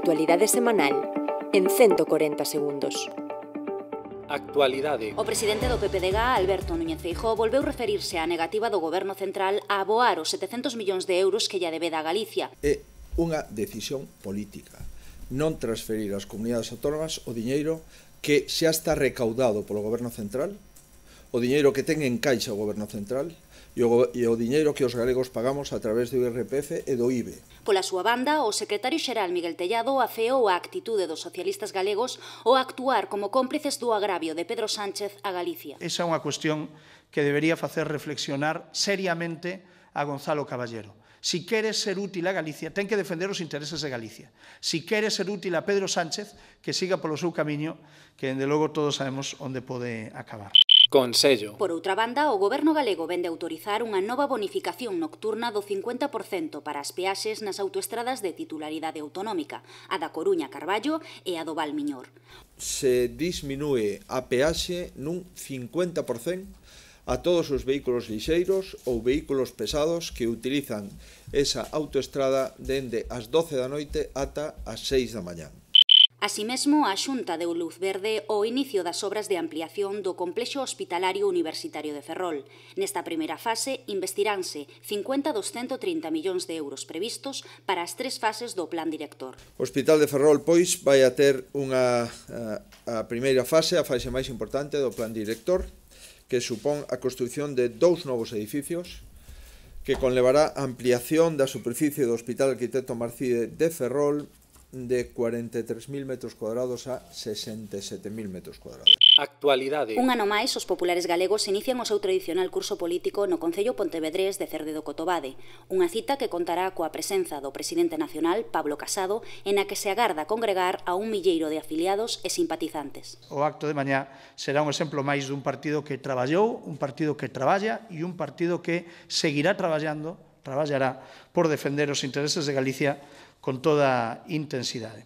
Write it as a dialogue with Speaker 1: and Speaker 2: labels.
Speaker 1: actualidade semanal en 140 segundos.
Speaker 2: Actualidade.
Speaker 3: O presidente do PPDG, Alberto Núñez Feijóo, volveu referirse á negativa do Goberno Central a aboar os 700 millóns de euros que lla debeda a Galicia.
Speaker 4: É unha decisión política, non transferir ás comunidades autónomas o diñeiro que xa está recaudado polo Goberno Central, o diñeiro que ten en caixa o Goberno Central e o diñeiro que os galegos pagamos a través do IRPF e do IBE.
Speaker 3: Pola súa banda, o secretario xeral Miguel Tellado afeou a actitude dos socialistas galegos ao actuar como cómplices do agravio de Pedro Sánchez a Galicia.
Speaker 5: Esa é unha cuestión que debería facer reflexionar seriamente a Gonzalo Caballero. Si quere ser útil a Galicia, ten que defender os intereses de Galicia. Si quere ser útil a Pedro Sánchez, que siga polo seu camiño, que, dende logo, todos sabemos onde pode acabar.
Speaker 2: Consello.
Speaker 3: Por outra banda, o Goberno galego vende autorizar unha nova bonificación nocturna do 50% para as peaxes nas autoestradas de titularidade autonómica, a da Coruña Carballo e a do Val Miñor.
Speaker 4: Se disminúe a peaxe nun 50% a todos os vehículos lixeiros ou vehículos pesados que utilizan esa autoestrada dende as 12 da noite ata as 6 da mañá.
Speaker 3: Así mesmo, a Xunta deu luz verde ao inicio das obras de ampliación do Complexo Hospitalario Universitario de Ferrol. Nesta primeira fase, investiránse 50 dos 130 millóns de euros previstos para as 3 fases do Plan Director.
Speaker 4: O Hospital de Ferrol, pois, vai a ter a primeira fase, a fase máis importante do Plan Director, que supón a construción de 2 novos edificios, que conlevará a ampliación da superficie do Hospital Arquitecto Marcide de Ferrol de 43.000 metros cuadrados a 67.000 metros cuadrados.
Speaker 2: Actualidade.
Speaker 3: Un ano máis, os populares galegos inician o seu tradicional curso político no Concello pontevedrés de Cerde do Cotobade, unha cita que contará coa presenza do presidente nacional, Pablo Casado, en a que se agarda congregar a 1 milleiro de afiliados e simpatizantes.
Speaker 5: O acto de mañá será un exemplo máis dun partido que traballou, un partido que traballa e un partido que seguirá traballará por defender os intereses de Galicia con toda intensidade.